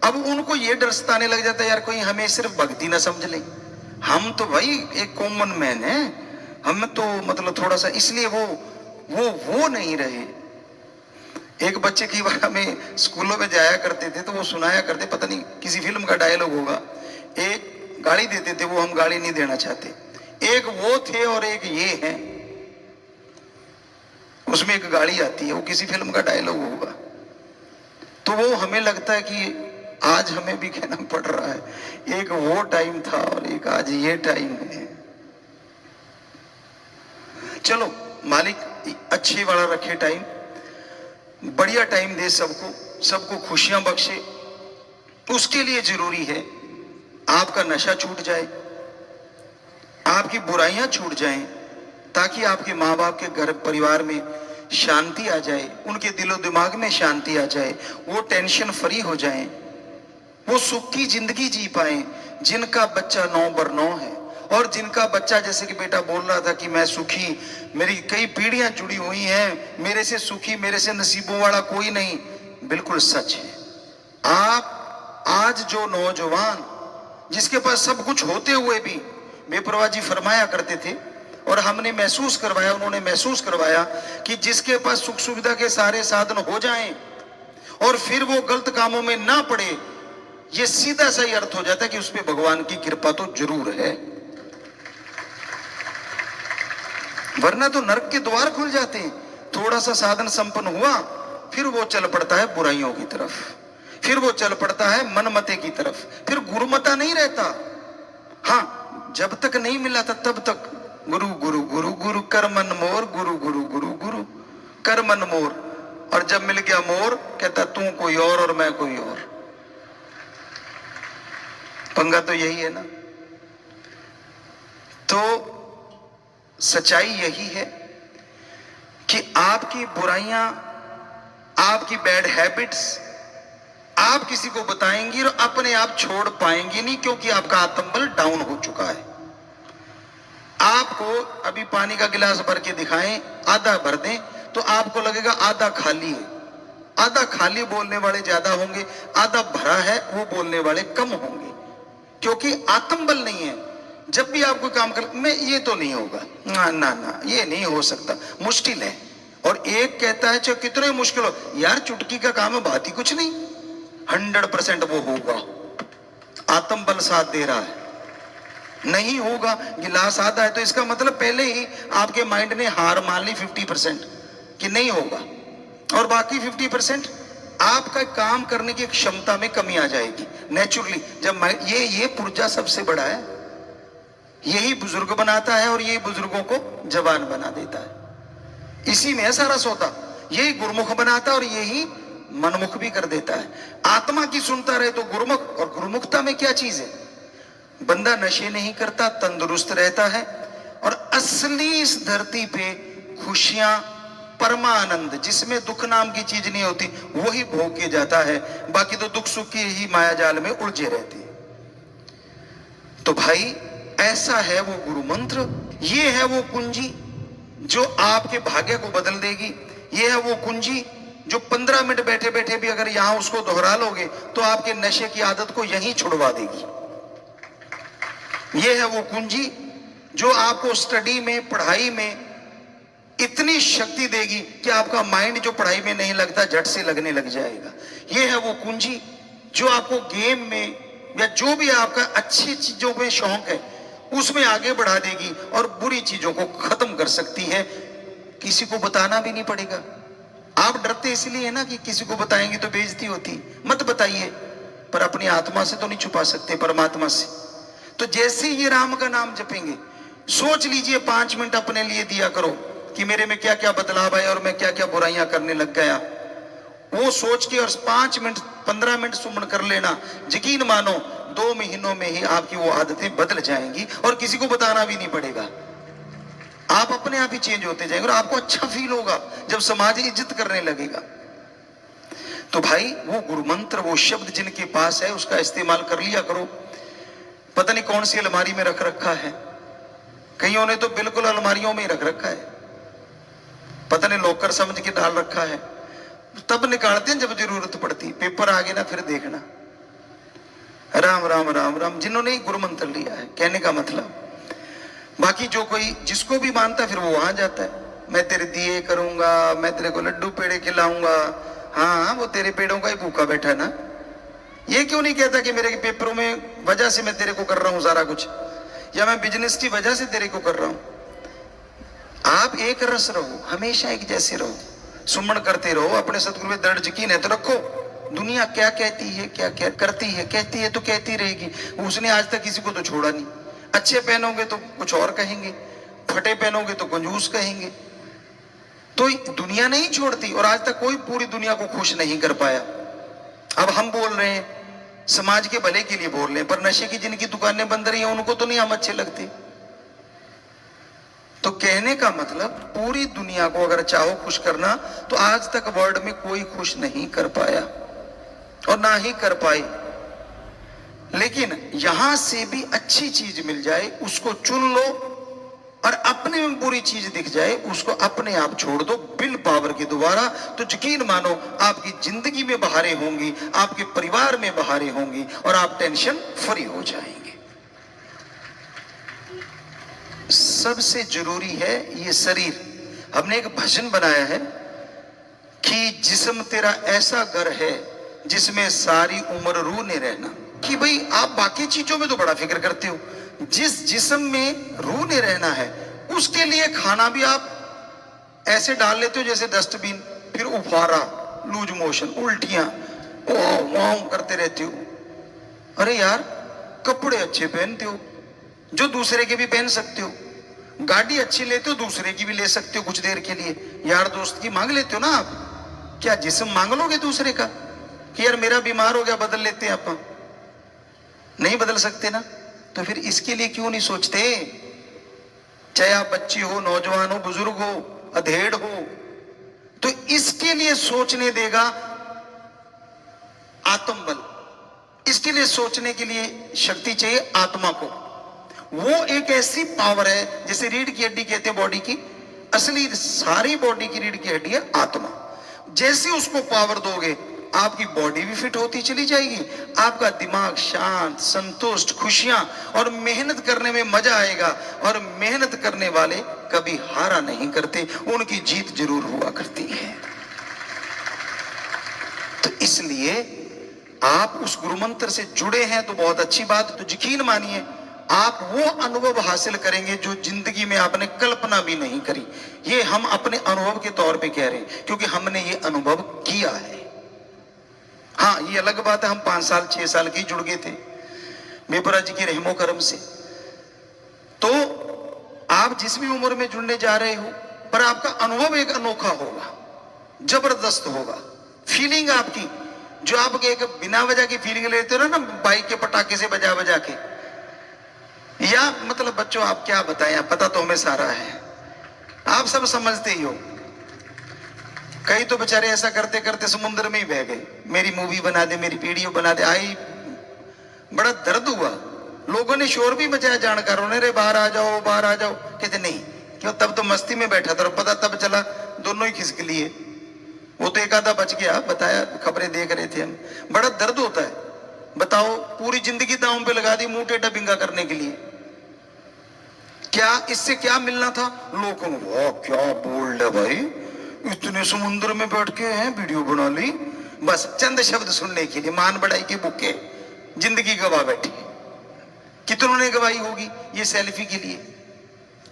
अब उनको ये डर सताने लग जाता है, यार कोई हमें सिर्फ भक्ति ना समझ ले, हम तो भाई एक कॉमन मैन है, हम तो मतलब थोड़ा सा, इसलिए वो नहीं रहे। एक बच्चे की बार हमें स्कूलों में जाया करते थे तो वो सुनाया करते, पता नहीं किसी फिल्म का डायलॉग होगा, एक गाड़ी देते थे, वो हम गाड़ी नहीं देना चाहते, एक वो थे और एक ये है, उसमें एक गाड़ी आती है, वो किसी फिल्म का डायलॉग होगा। तो वो हमें लगता है कि आज हमें भी कहना पड़ रहा है, एक वो टाइम था और एक आज ये टाइम है। चलो मालिक अच्छे वाला रखे टाइम, बढ़िया टाइम दे सबको, सबको खुशियां बख्शे। उसके लिए जरूरी है आपका नशा छूट जाए, आपकी बुराइयां छूट जाएं, ताकि आपके माँ बाप के घर परिवार में शांति आ जाए, उनके दिलो दिमाग में शांति आ जाए, वो टेंशन फ्री हो जाएं, वो सुख की जिंदगी जी पाए। जिनका बच्चा 9/9 है, और जिनका बच्चा जैसे कि बेटा बोल रहा था कि मैं सुखी, मेरी कई पीढ़ियां जुड़ी हुई हैं, मेरे से सुखी, मेरे से नसीबों वाला कोई नहीं, बिल्कुल सच है। आप आज जो नौजवान जिसके पास सब कुछ होते हुए भी बेपरवाह जी फरमाया करते थे, और हमने महसूस करवाया, उन्होंने महसूस करवाया कि जिसके पास सुख सुविधा के सारे साधन हो जाएं और फिर वो गलत कामों में ना पड़े, ये सीधा सा ही अर्थ हो जाता है कि उसमें भगवान की कृपा तो जरूर है, वरना तो नरक के द्वार खुल जाते हैं। थोड़ा सा साधन संपन्न हुआ, फिर वो चल पड़ता है बुराइयों की तरफ, फिर वो चल पड़ता है मनमते की तरफ, फिर गुरुमता नहीं रहता। हाँ, जब तक नहीं मिला था तब तक गुरु गुरु गुरु गुरु कर मन मोर, गुरु गुरु गुरु गुरु कर मन मोर, और जब मिल गया मोर कहता तू कोई और मैं कोई और। पंगा तो यही है ना। तो सच्चाई यही है कि आपकी बुराइयां, आपकी बैड हैबिट्स आप किसी को बताएंगी और अपने आप छोड़ पाएंगे नहीं, क्योंकि आपका आत्मबल डाउन हो चुका है। आपको अभी पानी का गिलास भर के दिखाएं, आधा भर दें तो आपको लगेगा आधा खाली है। आधा खाली बोलने वाले ज्यादा होंगे, आधा भरा है वो बोलने वाले कम होंगे, क्योंकि आत्मबल नहीं है। जब भी आप कोई काम कर, मैं ये तो नहीं होगा, ना ना ना ये नहीं हो सकता, मुश्किल है। और एक कहता है चाहे कितने मुश्किल हो, यार चुटकी का काम है, बात ही कुछ नहीं, 100% वो होगा। आत्मबल साथ दे रहा है, नहीं होगा। गिलास आधा है तो इसका मतलब पहले ही आपके माइंड ने हार मान ली 50% कि नहीं होगा, और बाकी 50% आपका काम करने की क्षमता में कमी आ जाएगी नेचुरली। जब ये पुर्जा सबसे बड़ा है, यही बुजुर्ग बनाता है और यही बुजुर्गों को जवान बना देता है। इसी में है सारा सौदा, यही गुरुमुख बनाता है और यही मनमुख भी कर देता है। आत्मा की सुनता रहे तो गुरुमुख, और गुरुमुखता में क्या चीज है, बंदा नशे नहीं करता, तंदुरुस्त रहता है, और असली इस धरती पे खुशियां, परमानंद, जिसमें दुख नाम की चीज नहीं होती, वही भोग के जाता है। बाकी तो दुख सुख की ही माया जाल में उलझे रहते हैं। तो भाई ऐसा है वो गुरु मंत्र, ये है वो कुंजी जो आपके भाग्य को बदल देगी। ये है वो कुंजी जो 15 मिनट बैठे बैठे भी अगर यहां उसको दोहरा लोगे तो आपके नशे की आदत को यहीं छुड़वा देगी। ये है वो कुंजी जो आपको स्टडी में, पढ़ाई में इतनी शक्ति देगी कि आपका माइंड जो पढ़ाई में नहीं लगता झट से लगने लग जाएगा। ये है वो कुंजी जो आपको गेम में या जो भी आपका अच्छी चीजों में शौक है उसमें आगे बढ़ा देगी और बुरी चीजों को खत्म कर सकती है। किसी को बताना भी नहीं पड़ेगा। आप डरते इसलिए है ना कि किसी को बताएंगे तो बेइज्जती होती, मत बताइए। पर अपनी आत्मा से तो नहीं छुपा सकते, परमात्मा से। तो जैसे ये राम का नाम जपेंगे, सोच लीजिए 5 मिनट अपने लिए दिया करो कि मेरे में क्या क्या बदलाव आया और मैं क्या क्या बुराइयां करने लग गया। वो सोच के और 5 मिनट 15 मिनट सुमन कर लेना, यकीन मानो 2 महीनों में ही आपकी वो आदतें बदल जाएंगी और किसी को बताना भी नहीं पड़ेगा। आप अपने आप ही चेंज होते जाएंगे और आपको अच्छा फील होगा जब समाज इज्जत करने लगेगा। तो भाई वो गुरु मंत्र, वो शब्द जिनके पास है उसका इस्तेमाल कर लिया करो। पता नहीं कौन सी अलमारी में रख रखा है, कईयों ने तो बिल्कुल अलमारियों में ही रख रखा है, पता नहीं लॉकर समझ के डाल रखा है, तब निकालते हैं जब जरूरत पड़ती। पेपर आ गए ना फिर देखना। राम राम राम राम, जिन्होंने गुरु मंत्र लिया है, कहने का मतलब। बाकी जो कोई जिसको भी मानता फिर वो वहां जाता है, मैं तेरे दिए करूंगा, मैं तेरे को लड्डू पेड़े खिलाऊंगा। हाँ, वो तेरे पेड़ों का ही भूखा बैठा ना। ये क्यों नहीं कहता कि मेरे पेपरों में वजह से मैं तेरे को कर रहा हूं सारा कुछ, या मैं बिजनेस की वजह से तेरे को कर रहा हूं। आप एक रस रहो, हमेशा एक जैसे रहो, सुमन करते रहो, अपने सतगुरु में दृढ़ यकीन है तो रखो। दुनिया क्या कहती है, क्या क्या करती है, कहती है तो कहती रहेगी। उसने आज तक किसी को तो छोड़ा नहीं। अच्छे पहनोगे तो कुछ और कहेंगे, फटे पहनोगे तो कंजूस कहेंगे। तो दुनिया नहीं छोड़ती और आज तक कोई पूरी दुनिया को खुश नहीं कर पाया। अब हम बोल रहे हैं समाज के भले के लिए बोल रहे हैं, पर नशे की जिनकी दुकानें बंद रही हैं उनको तो नहीं हम अच्छे लगते। तो कहने का मतलब पूरी दुनिया को अगर चाहो खुश करना तो आज तक वर्ल्ड में कोई खुश नहीं कर पाया और ना ही कर पाए। लेकिन यहां से भी अच्छी चीज मिल जाए उसको चुन लो, और अपने में बुरी चीज दिख जाए उसको अपने आप छोड़ दो विल पावर के द्वारा। तो यकीन मानो आपकी जिंदगी में बहारें होंगी, आपके परिवार में बहारें होंगी और आप टेंशन फ्री हो जाएंगे। सबसे जरूरी है ये शरीर। हमने एक भजन बनाया है कि जिस्म तेरा ऐसा घर है जिसमें सारी उम्र रूने रहना। कि भाई आप बाकी चीजों में तो बड़ा फिक्र करते हो, जिस जिस्म में रूह ने रहना है उसके लिए खाना भी आप ऐसे डाल लेते हो जैसे डस्टबिन, फिर उफारा, लूज मोशन, उल्टियां करते रहते हो। अरे यार, कपड़े अच्छे पहनते हो जो दूसरे के भी पहन सकते हो, गाड़ी अच्छी लेते हो दूसरे की भी ले सकते हो कुछ देर के लिए, यार दोस्त की मांग लेते हो ना आप। क्या जिस्म मांग लोगे दूसरे का कि यार मेरा बीमार हो गया बदल लेते हैं? आप नहीं बदल सकते ना। तो फिर इसके लिए क्यों नहीं सोचते? चाहे आप बच्ची हो, नौजवान हो, बुजुर्ग हो, अधेड़ हो, तो इसके लिए सोचने देगा आत्मबल। इसके लिए सोचने के लिए शक्ति चाहिए आत्मा को। वो एक ऐसी पावर है जैसे रीढ़ की हड्डी कहते हैं बॉडी की, असली सारी बॉडी की रीढ़ की हड्डी है आत्मा। जैसे उसको पावर दोगे आपकी बॉडी भी फिट होती चली जाएगी, आपका दिमाग शांत, संतुष्ट, खुशियां और मेहनत करने में मजा आएगा। और मेहनत करने वाले कभी हारा नहीं करते, उनकी जीत जरूर हुआ करती है। तो इसलिए आप उस गुरु मंत्र से जुड़े हैं तो बहुत अच्छी बात। तो यकीन मानिए आप वो अनुभव हासिल करेंगे जो जिंदगी में आपने कल्पना भी नहीं करी। ये हम अपने अनुभव के तौर पे कह रहे हैं क्योंकि हमने ये अनुभव किया है। हाँ, ये अलग बात है हम 5 साल 6 साल के जुड़ गए थे बेपरा जी के रहमो करम से। तो आप जिस भी उम्र में जुड़ने जा रहे हो, पर आपका अनुभव एक अनोखा होगा, जबरदस्त होगा। फीलिंग आपकी जो आप एक बिना वजह की फीलिंग लेते हो ना बाइक के पटाखे से बजा बजा के, या मतलब बच्चों आप क्या बताएं, पता तो हमें सारा है, आप सब समझते ही हो। कई तो बेचारे ऐसा करते करते समुद्र में ही बह गए, मेरी मूवी बना दे, मेरी वीडियो बना दे। आई बड़ा दर्द हुआ, लोगों ने शोर भी मचाया जानकारों ने, रे बाहर आ जाओ बाहर आ जाओ। कहते नहीं, क्यों, तब तो मस्ती में बैठा था, पता तब चला दोनों ही खिसक लिए। वो तो एक आधा बच गया, बताया, खबरें देख रहे थे हम। बड़ा दर्द होता है। बताओ, पूरी जिंदगी दांव पे लगा दी मुंह टेढ़ा बिंगा करने के लिए। क्या इससे क्या मिलना था? लोगों ने वाह क्या बोल्ड है भाई, इतने समुद्र में बैठ के हैं वीडियो बना ली, बस चंद शब्द सुनने के लिए मान बढ़ाई के बुके जिंदगी गवा बैठी। कितनों ने गवाई होगी ये सेल्फी के लिए?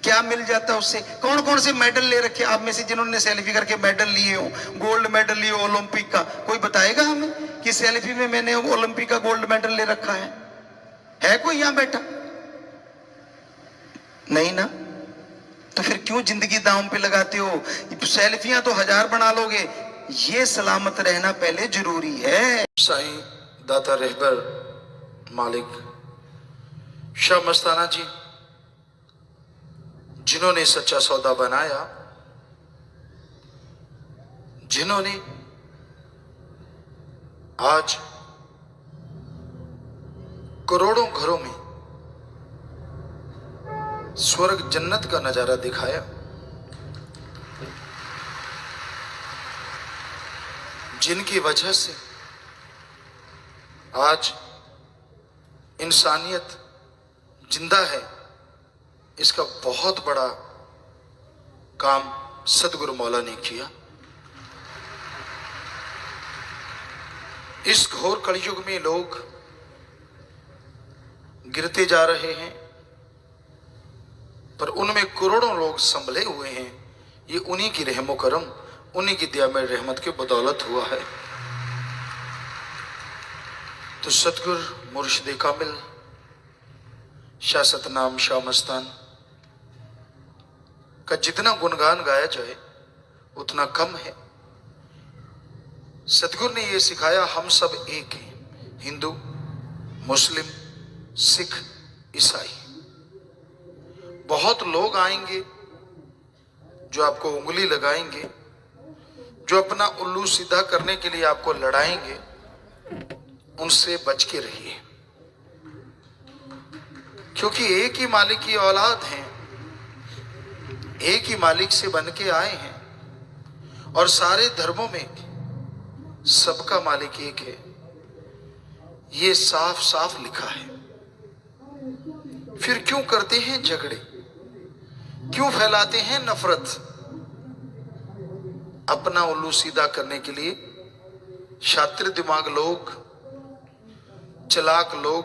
क्या मिल जाता है उससे? कौन कौन से मेडल ले रखे आप में से जिन्होंने सेल्फी करके मेडल लिए हो, गोल्ड मेडल लिए हो ओलंपिक का? कोई बताएगा हमें कि सेल्फी में मैंने ओलंपिक का गोल्ड मेडल ले रखा है कोई यहां बैठा? नहीं ना। तो फिर क्यों जिंदगी दांव पे लगाते हो? सेल्फियां तो 1000 बना लोगे, ये सलामत रहना पहले जरूरी है। साईं दाता रहबर मालिक शाह मस्ताना जी, जिन्होंने सच्चा सौदा बनाया, जिन्होंने आज करोड़ों घरों में स्वर्ग जन्नत का नजारा दिखाया, जिनकी वजह से आज इंसानियत जिंदा है, इसका बहुत बड़ा काम सदगुरु मौला ने किया। इस घोर कलयुग में लोग गिरते जा रहे हैं, पर उनमें करोड़ों लोग संभले हुए हैं। ये उन्हीं की रहमो करम, उन्हीं की दया में रहमत की बदौलत हुआ है। तो सतगुर मुर्शिद कामिल शाह सतनाम शाह मस्तान का जितना गुणगान गाया जाए उतना कम है। सतगुर ने यह सिखाया, हम सब एक हैं, हिंदू मुस्लिम सिख ईसाई। बहुत लोग आएंगे जो आपको उंगली लगाएंगे, जो अपना उल्लू सीधा करने के लिए आपको लड़ाएंगे, उनसे बच के रहिए, क्योंकि एक ही मालिक की औलाद हैं, एक ही मालिक से बन के आए हैं, और सारे धर्मों में सबका मालिक एक है। ये साफ साफ लिखा है। फिर क्यों करते हैं झगड़े, क्यों फैलाते हैं नफरत? अपना उल्लू सीधा करने के लिए शातिर दिमाग लोग, चालाक लोग,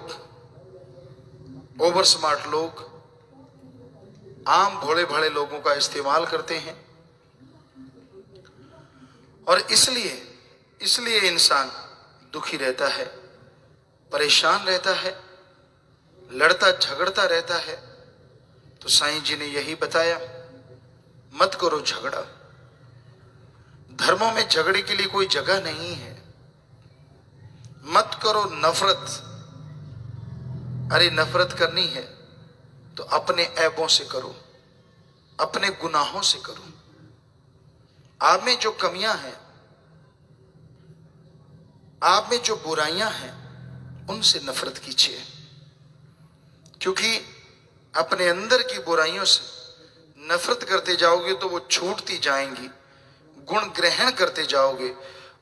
ओवर स्मार्ट लोग आम भोले भाले लोगों का इस्तेमाल करते हैं। और इसलिए इंसान दुखी रहता है, परेशान रहता है, लड़ता झगड़ता रहता है। तो साईं जी ने यही बताया, मत करो झगड़ा। धर्मों में झगड़े के लिए कोई जगह नहीं है। मत करो नफरत। अरे नफरत करनी है तो अपने ऐबों से करो, अपने गुनाहों से करो। आप में जो कमियां हैं, आप में जो बुराइयां हैं, उनसे नफरत कीजिए, क्योंकि अपने अंदर की बुराइयों से नफरत करते जाओगे तो वो छूटती जाएंगी, गुण ग्रहण करते जाओगे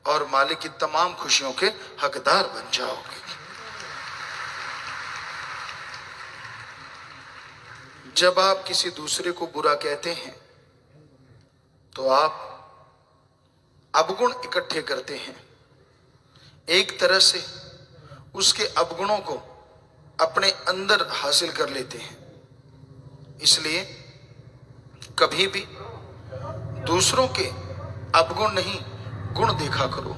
और मालिक की तमाम खुशियों के हकदार बन जाओगे। जब आप किसी दूसरे को बुरा कहते हैं तो आप अवगुण इकट्ठे करते हैं, एक तरह से उसके अवगुणों को अपने अंदर हासिल कर लेते हैं। इसलिए कभी भी दूसरों के अवगुण नहीं, गुण देखा करो।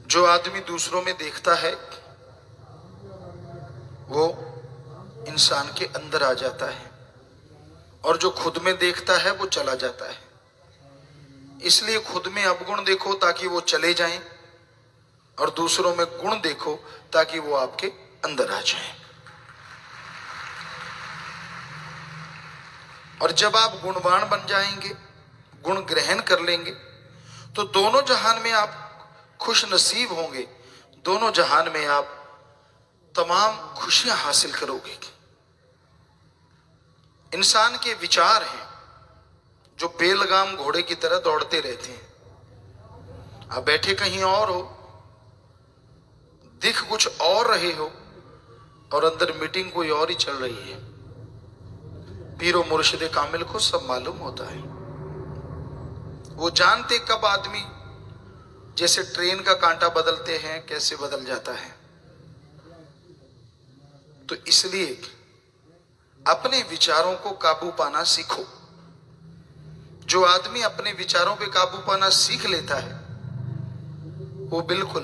जो आदमी दूसरों में देखता है वो इंसान के अंदर आ जाता है, और जो खुद में देखता है वो चला जाता है। इसलिए खुद में अवगुण देखो ताकि वो चले जाएं, और दूसरों में गुण देखो ताकि वो आपके अंदर आ जाएं। और जब आप गुणवान बन जाएंगे, गुण ग्रहण कर लेंगे, तो दोनों जहान में आप खुश नसीब होंगे, दोनों जहान में आप तमाम खुशियां हासिल करोगे। इंसान के विचार हैं जो बेलगाम घोड़े की तरह दौड़ते रहते हैं। आप बैठे कहीं और हो, दिख कुछ और रहे हो, और अंदर मीटिंग कोई और ही चल रही है। पीरो मुर्शिद कामिल को सब मालूम होता है। वो जानते कब आदमी जैसे ट्रेन का कांटा बदलते हैं कैसे बदल जाता है। तो इसलिए अपने विचारों को काबू पाना सीखो। जो आदमी अपने विचारों पे काबू पाना सीख लेता है वो बिल्कुल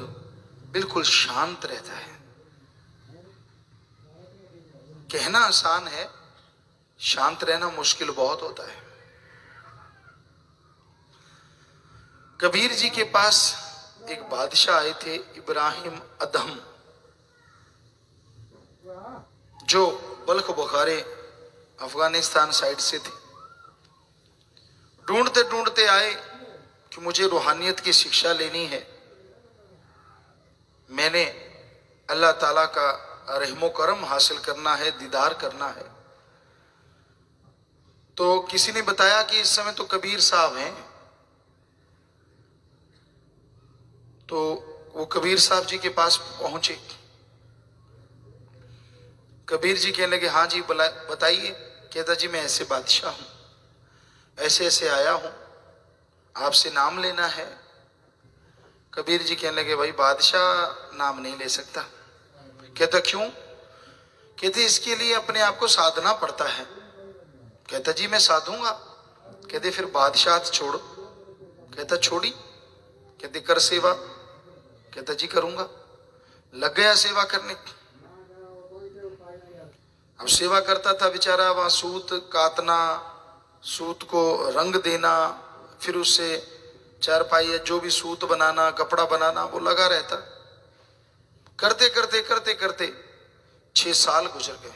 बिल्कुल शांत रहता है। कहना आसान है, शांत रहना मुश्किल बहुत होता है। कबीर जी के पास एक बादशाह आए थे, इब्राहिम अदहम, जो बल्ख बुखारे अफगानिस्तान साइड से थे। ढूंढते ढूंढते आए कि मुझे रूहानियत की शिक्षा लेनी है, मैंने अल्लाह ताला का रहमो करम हासिल करना है, दीदार करना है। तो किसी ने बताया कि इस समय तो कबीर साहब हैं। तो वो कबीर साहब जी के पास पहुंचे। कबीर जी कहने लगे, हाँ जी बताइए। कहता जी मैं ऐसे बादशाह हूं, ऐसे ऐसे आया हूं, आपसे नाम लेना है। कबीर जी कहने लगे, भाई बादशाह नाम नहीं ले सकता। कहता क्यों? कहते इसके लिए अपने आप को साधना पड़ता है। कहता जी मैं साधूंगा। कहते फिर बादशाह छोड़ो। कहता छोड़ी। कहते कर सेवा। कहता जी करूंगा। लग गया सेवा करने। अब सेवा करता था बेचारा, वहां सूत काटना, सूत को रंग देना, फिर उससे चारपाई या जो भी सूत बनाना, कपड़ा बनाना, वो लगा रहता। करते करते करते करते 6 साल गुजर गए।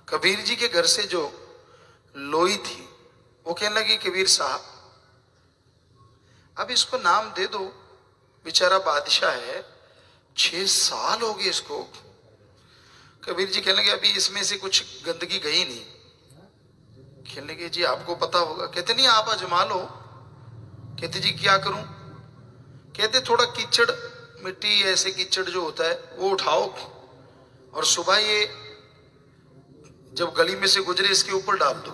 कबीर जी के घर से जो लोई थी वो कहने लगी, कबीर साहब अब इसको नाम दे दो, बेचारा बादशाह है, 6 साल हो गए इसको। कबीर जी कहने लगे, अभी इसमें से कुछ गंदगी गई नहीं। कहने लगे, जी आपको पता होगा। कहते नहीं आप आजमा लो। कहते जी क्या करूं? कहते थोड़ा कीचड़, मिट्टी, ऐसे कीचड़ जो होता है वो उठाओ और सुबह ये जब गली में से गुजरे इसके ऊपर डाल दो,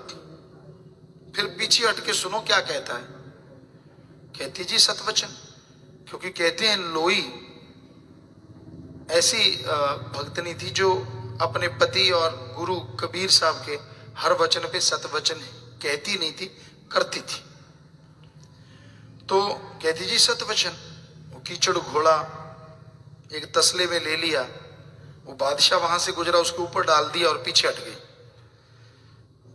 फिर पीछे हट के सुनो क्या कहता है। कहती जी सतवचन। क्योंकि कहते हैं लोई ऐसी भक्तनी थी जो अपने पति और गुरु कबीर साहब के हर वचन पे सतवचन कहती नहीं थी, करती थी। तो कहती जी सतवचन। वो कीचड़ घोड़ा एक तसले में ले लिया, वो बादशाह वहां से गुजरा, उसके ऊपर डाल दिया और पीछे हट गई।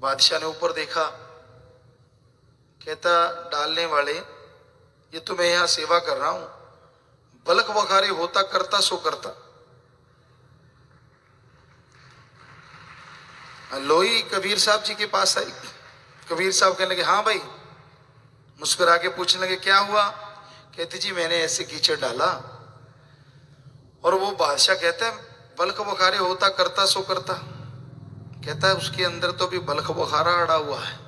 बादशाह ने ऊपर देखा। कहता डालने वाले, ये तो मैं यहां सेवा कर रहा हूं, बलक बखारे होता करता सो करता। लोई कबीर साहब जी के पास आई। कबीर साहब कहने लगे, हाँ भाई। मुस्कुरा के पूछने लगे, क्या हुआ? कहती जी मैंने ऐसे कीचड़ डाला। और वो बादशाह कहता है, बलक बुखारे होता करता सो करता। कहता है उसके अंदर तो भी बलक बुखारा अड़ा हुआ है,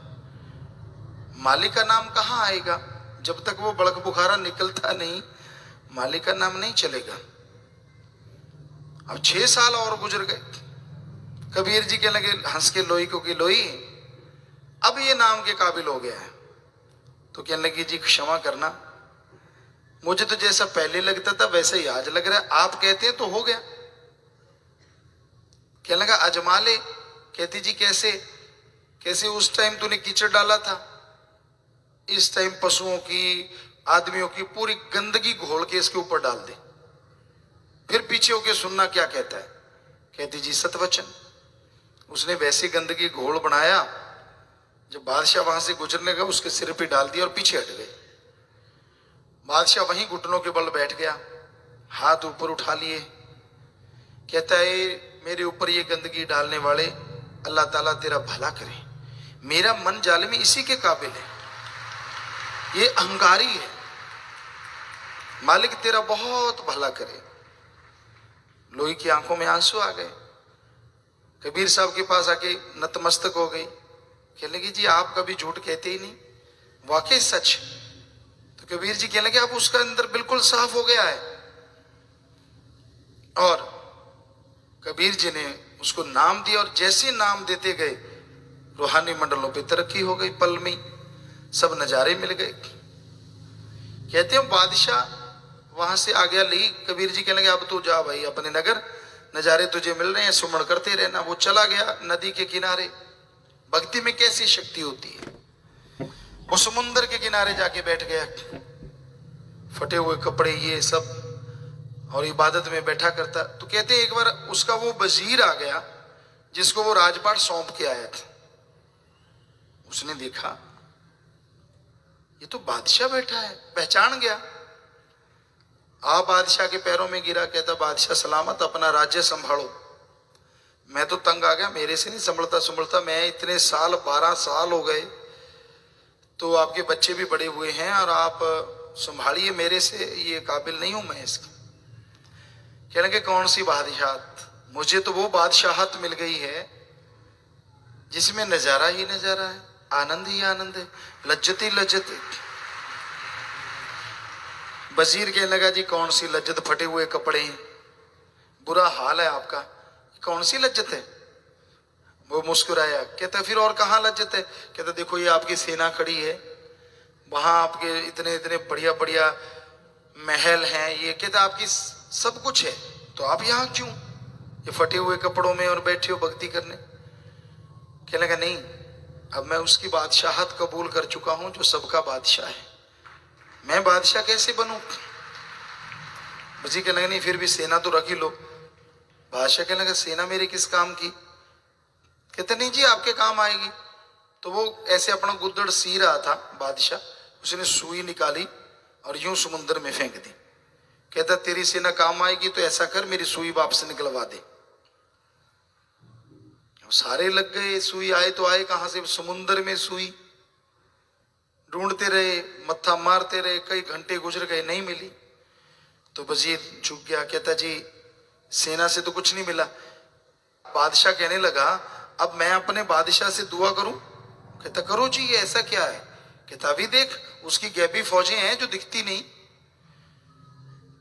मालिक का नाम कहाँ आएगा? जब तक वो बलक बुखारा निकलता नहीं, मालिक का नाम नहीं चलेगा। अब 6 साल और गुजर गए। कबीर जी कहने लगे हंस के लोई को कि लोई अब ये नाम के काबिल हो गया है। तो कहने लगी, जी क्षमा करना, मुझे तो जैसा पहले लगता था वैसा ही आज लग रहा है, आप कहते हैं तो हो गया। कहने लगा अजमा ले। कहती जी कैसे? कैसे? उस टाइम तूने कीचड़ डाला था, इस टाइम पशुओं की, आदमियों की पूरी गंदगी घोल के इसके ऊपर डाल दे, फिर पीछे होके सुनना क्या कहता है। कहती जी सतवचन। उसने वैसी गंदगी घोल बनाया, जब बादशाह वहां से गुजरने का उसके सिर पे डाल दिया और पीछे हट गए। बादशाह वहीं घुटनों के बल बैठ गया, हाथ ऊपर उठा लिए। कहता है मेरे ऊपर ये गंदगी डालने वाले, अल्लाह ताला तेरा भला करे, मेरा मन जालिम इसी के काबिल है, ये अहंकारी है, मालिक तेरा बहुत भला करे। लोई की आंखों में आंसू आ गए। कबीर साहब के पास आके नतमस्तक हो गई। कहने लगी जी आप कभी झूठ कहते ही नहीं, वाकई सच। तो कबीर जी कहने लगे अब उसका अंदर बिल्कुल साफ हो गया है। और कबीर जी ने उसको नाम दिया और जैसे नाम देते गए रूहानी मंडलों पे तरक्की हो गई, पल में सब नजारे मिल गए। कहते हैं बादशाह वहां से आ गया। ली कबीर जी कहने लगे अब तू जा भाई अपने नगर, नजारे तुझे मिल रहे हैं, सुमरण करते रहना। वो चला गया नदी के किनारे। भक्ति में कैसी शक्ति होती है। वो समुद्र के किनारे जाके बैठ गया, फटे हुए कपड़े ये सब, और इबादत में बैठा करता। तो कहते हैं एक बार उसका वो वजीर आ गया जिसको वो राजपाट सौंप के आया था। उसने देखा ये तो बादशाह बैठा है, पहचान गया। आ बादशाह के पैरों में गिरा, कहता बादशाह सलामत, अपना राज्य संभालो। मैं तो तंग आ गया, मेरे से नहीं संभलता। मैं इतने साल 12 साल हो गए, तो आपके बच्चे भी बड़े हुए हैं और आप संभालिए, मेरे से ये काबिल नहीं हूं मैं इसका। कहने के कौन सी बादशाहत? मुझे तो वो बादशाहत मिल गई है जिसमें नजारा ही नजारा है, आनंद ही आनंद है, लज्जत ही लज्जत है। वजीर कहने लगा जी कौन सी लज्जत, फटे हुए कपड़े हैं, बुरा हाल है आपका, कौन सी लज्जत है? वो मुस्कुराया, कहता फिर और कहाँ लज्जत है? कहता देखो ये आपकी सेना खड़ी है, वहां आपके इतने इतने बढ़िया बढ़िया महल हैं, ये कहता आपकी सब कुछ है, तो आप यहाँ क्यों ये फटे हुए कपड़ों में और बैठे हो भक्ति करने? कहने लगा नहीं, अब मैं उसकी बादशाहत कबूल कर चुका हूं जो सबका बादशाह है, मैं बादशाह कैसे बनूं? बजी कहने लगा नहीं फिर भी सेना तो रख ही लो। बादशाह कहने लगा सेना मेरे किस काम की? कहते नहीं जी आपके काम आएगी। तो वो ऐसे अपना गुद्दड़ सी रहा था बादशाह, उसने सुई निकाली और यूं समुद्र में फेंक दी। कहता तेरी सेना काम आएगी तो ऐसा कर मेरी सुई वापस निकलवा दे। सारे लग गए, सुई आए तो आए कहां से, समुद्र में सुई ढूंढते रहे, मत्था मारते रहे, कई घंटे गुजर गए, नहीं मिली। तो वजीर झुक गया, कहता जी सेना से तो कुछ नहीं मिला। बादशाह कहने लगा अब मैं अपने बादशाह से दुआ करूं? कहता करो जी, ये ऐसा क्या है? कहता अभी देख उसकी गैबी फौजें हैं जो दिखती नहीं।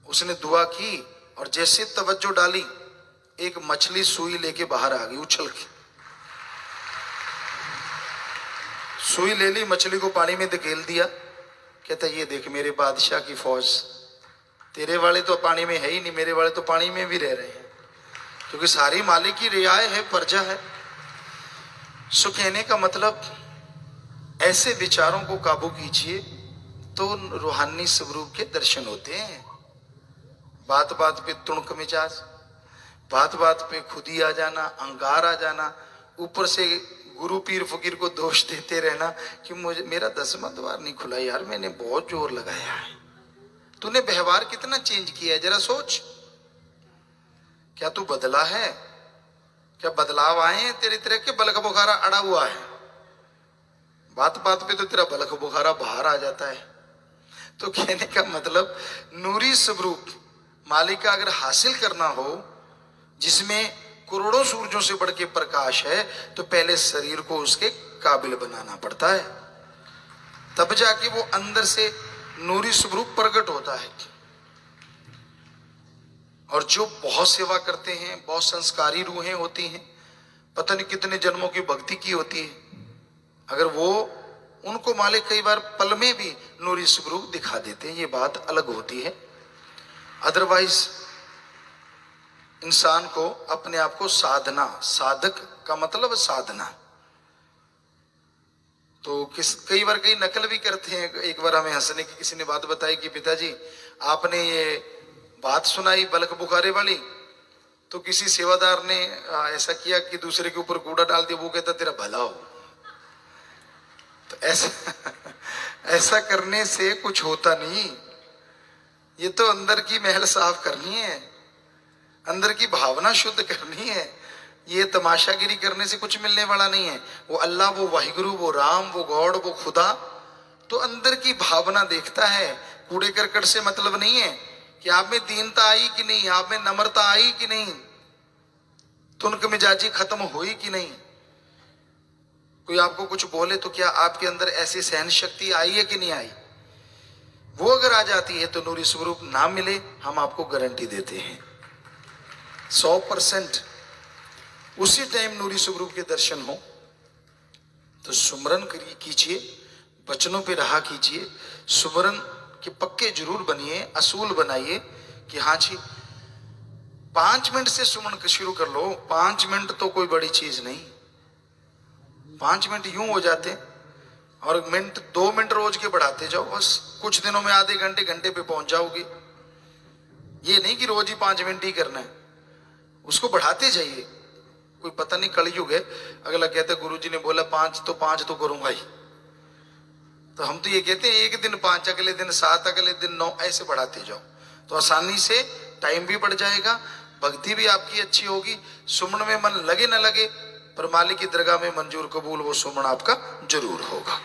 उसने दुआ की और जैसे तवज्जो डाली, एक मछली सुई लेके बाहर आ गई उछल के। सुई ले ली, मछली को पानी में धकेल दिया। कहता ये देख मेरे बादशाह की फौज, तेरे वाले तो पानी में है ही नहीं, मेरे वाले तो पानी में भी रह रहे हैं, क्योंकि सारी मालिक की रियाय है, प्रजा है। सो कहने का मतलब ऐसे विचारों को काबू कीजिए तो रूहानी स्वरूप के दर्शन होते हैं। बात बात पे तुणक मिजाज, बात बात पे खुदी आ जाना, अहंकार आ जाना, ऊपर से गुरु पीर फकीर को दोष देते रहना कि मुझे मेरा 10वां द्वार नहीं खुला यार, मैंने बहुत जोर लगाया है। तूने व्यवहार कितना चेंज किया है जरा सोच। क्या तू बदला है? क्या बदलाव आए हैं तेरे तरह के? बलख बुखारा अड़ा हुआ है, बात बात पे तो तेरा बलख बुखारा बाहर आ जाता है। तो कहने का मतलब नूरी स्वरूप मालिक का अगर हासिल करना हो, जिसमें करोड़ों सूरजों से बढ़ के प्रकाश है, तो पहले शरीर को उसके काबिल बनाना पड़ता है, तब जाके वो अंदर से नूरी स्वरूप प्रकट होता है। और जो बहुत सेवा करते हैं, बहुत संस्कारी रूहें होती हैं, पता नहीं कितने जन्मों की भक्ति की होती है, अगर वो उनको मालिक कई बार पल में भी नूरी स्वरूप दिखा देते हैं, ये बात अलग होती है। अदरवाइज इंसान को अपने आप को साधना, साधक का मतलब साधना, तो कई बार कई नकल भी करते हैं। एक बार हमें हंसने की किसी ने बात बताई कि पिताजी आपने ये बात सुनाई बलख बुखारे वाली, तो किसी सेवादार ने ऐसा किया कि दूसरे के ऊपर कूड़ा डाल दिया, वो कहता तेरा भला हो। तो ऐसा करने से कुछ होता नहीं, ये तो अंदर की महल साफ करनी है, अंदर की भावना शुद्ध करनी है। ये तमाशागिरी करने से कुछ मिलने वाला नहीं है। वो अल्लाह, वो वाहिगुरु, वो राम, वो गॉड, वो खुदा तो अंदर की भावना देखता है। कूड़े करकट से मतलब नहीं है कि आप में दीनता आई कि नहीं, आप में नम्रता आई कि नहीं, तुनक मिजाजी खत्म हुई कि नहीं। कोई आपको कुछ बोले तो क्या आपके अंदर ऐसी सहन शक्ति आई है कि नहीं आई? वो अगर आ जाती है तो नूरी स्वरूप ना मिले, हम आपको गारंटी देते हैं 100% उसी टाइम नूरी स्वरूप के दर्शन हो। तो सुमरन कीजिए, वचनों पे रहा कीजिए, सुमरन के पक्के जरूर बनिए, असूल बनाइए कि हाँ जी 5 मिनट से सुमन शुरू कर लो। 5 मिनट तो कोई बड़ी चीज नहीं, 5 मिनट यूं हो जाते, और मिनट 2 मिनट रोज के बढ़ाते जाओ, बस कुछ दिनों में आधे घंटे घंटे पे पहुंच जाओगे। ये नहीं कि रोज ही 5 मिनट ही करना है, उसको बढ़ाते जाइए। कोई पता नहीं कलयुग है, अगला कहते गुरुजी ने बोला 5 तो करूंगा ही, तो हम तो ये कहते हैं एक दिन 5, अगले दिन 7, अगले दिन 9, ऐसे बढ़ाते जाओ तो आसानी से टाइम भी बढ़ जाएगा, भक्ति भी आपकी अच्छी होगी। सुमन में मन लगे न लगे, पर मालिक की दरगाह में मंजूर कबूल वो सुमन आपका जरूर होगा।